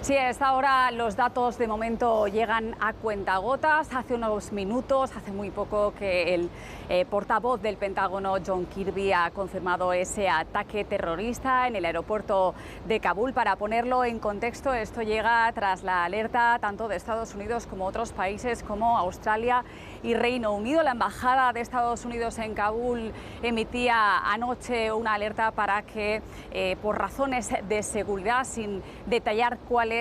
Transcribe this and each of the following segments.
Sí, a esta hora los datos de momento llegan a cuentagotas. Hace unos minutos, hace muy poco, que el portavoz del Pentágono, John Kirby, ha confirmado ese ataque terrorista en el aeropuerto de Kabul. Para ponerlo en contexto, esto llega tras la alerta tanto de Estados Unidos como otros países como Australia y Reino Unido. La embajada de Estados Unidos en Kabul emitía anoche una alerta para que, por razones de seguridad, sin detallar cuáles,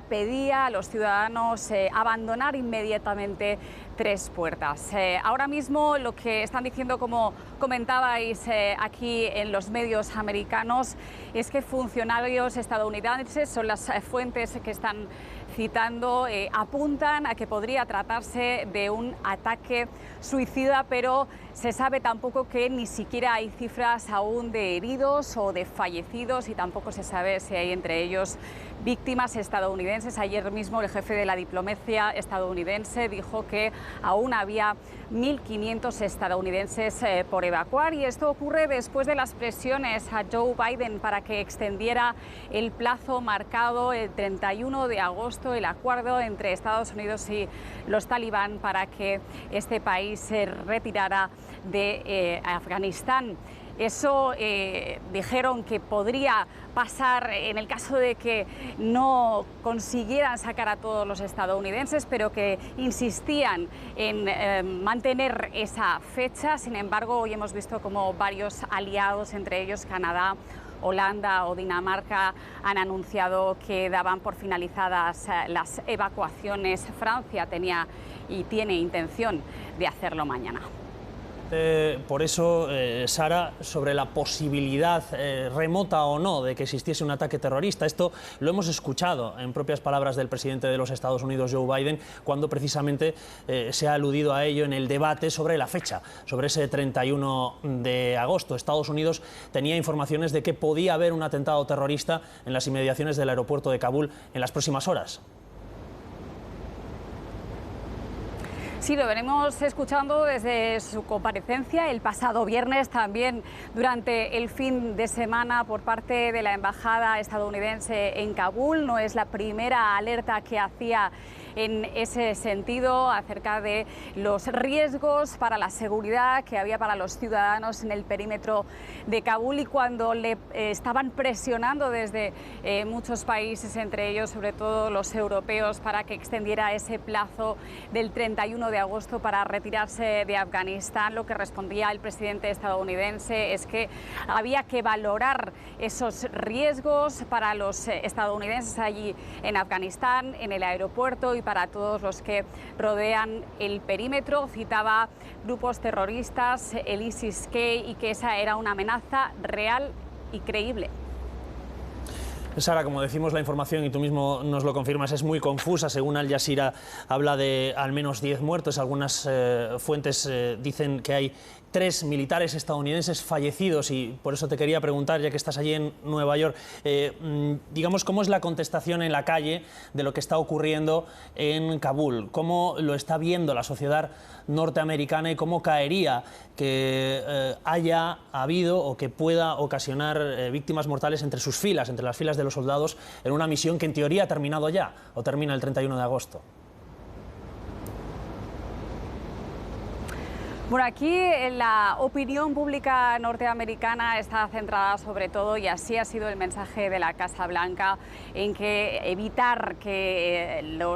pedía a los ciudadanos abandonar inmediatamente Tres Puertas. Ahora mismo lo que están diciendo, como comentabais aquí en los medios americanos, es que funcionarios estadounidenses, son las fuentes que están citando, apuntan a que podría tratarse de un ataque suicida, pero se sabe tampoco que ni siquiera hay cifras aún de heridos o de fallecidos, y tampoco se sabe si hay entre ellos víctimas estadounidenses. Ayer mismo el jefe de la diplomacia estadounidense dijo que aún había 1.500 estadounidenses por evacuar, y esto ocurre después de las presiones a Joe Biden para que extendiera el plazo marcado el 31 de agosto, el acuerdo entre Estados Unidos y los talibán para que este país se retirara de Afganistán. Eso dijeron que podría pasar en el caso de que no consiguieran sacar a todos los estadounidenses, pero que insistían en mantener esa fecha. Sin embargo, hoy hemos visto como varios aliados, entre ellos Canadá, Holanda o Dinamarca, han anunciado que daban por finalizadas las evacuaciones. Francia tenía y tiene intención de hacerlo mañana. Por eso, Sara, sobre la posibilidad remota o no de que existiese un ataque terrorista, esto lo hemos escuchado en propias palabras del presidente de los Estados Unidos, Joe Biden, cuando precisamente se ha aludido a ello en el debate sobre la fecha, sobre ese 31 de agosto. Estados Unidos tenía informaciones de que podía haber un atentado terrorista en las inmediaciones del aeropuerto de Kabul en las próximas horas. Sí, lo venimos escuchando desde su comparecencia el pasado viernes, también durante el fin de semana por parte de la embajada estadounidense en Kabul. No es la primera alerta que hacía en ese sentido acerca de los riesgos para la seguridad que había para los ciudadanos en el perímetro de Kabul, y cuando le estaban presionando desde muchos países, entre ellos sobre todo los europeos, para que extendiera ese plazo del 31 de agosto para retirarse de Afganistán, lo que respondía el presidente estadounidense es que había que valorar esos riesgos para los estadounidenses allí en Afganistán, en el aeropuerto y para todos los que rodean el perímetro. Citaba grupos terroristas, el ISIS-K, y que esa era una amenaza real y creíble. Sara, como decimos, la información, y tú mismo nos lo confirmas, es muy confusa. Según Al Jazeera, habla de al menos 10 muertos. Algunas fuentes dicen que hay 3 militares estadounidenses fallecidos, y por eso te quería preguntar, ya que estás allí en Nueva York, digamos, ¿cómo es la contestación en la calle de lo que está ocurriendo en Kabul? ¿Cómo lo está viendo la sociedad norteamericana y cómo caería que haya habido o que pueda ocasionar víctimas mortales entre sus filas, entre las filas de los soldados, en una misión que en teoría ha terminado ya, o termina el 31 de agosto? Bueno, aquí la opinión pública norteamericana está centrada sobre todo, y así ha sido el mensaje de la Casa Blanca, en que evitar que lo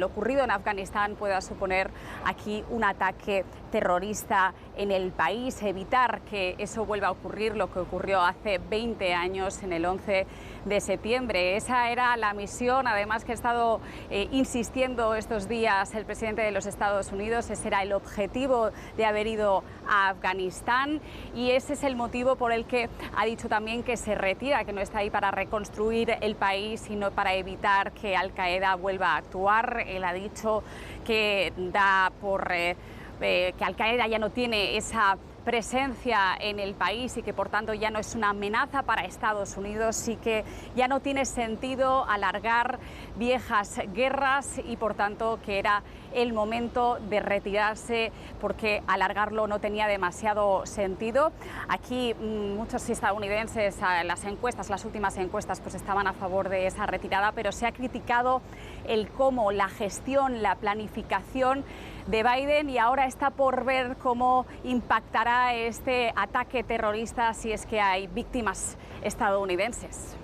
ocurrido en Afganistán pueda suponer aquí un ataque terrorista en el país, evitar que eso vuelva a ocurrir, lo que ocurrió hace 20 años, en el 11 de septiembre. Esa era la misión, además, que ha estado insistiendo estos días el presidente de los Estados Unidos. Ese era el objetivo de haber ido a Afganistán, y ese es el motivo por el que ha dicho también que se retira, que no está ahí para reconstruir el país, sino para evitar que Al-Qaeda vuelva a actuar. Él ha dicho que da por que Al-Qaeda ya no tiene esa presencia en el país y que por tanto ya no es una amenaza para Estados Unidos y que ya no tiene sentido alargar viejas guerras y por tanto que era el momento de retirarse porque alargarlo no tenía demasiado sentido. Aquí muchos estadounidenses, las encuestas, las últimas encuestas, pues estaban a favor de esa retirada, pero se ha criticado el cómo, la gestión, la planificación de Biden y ahora está por ver cómo impactará este ataque terrorista si es que hay víctimas estadounidenses.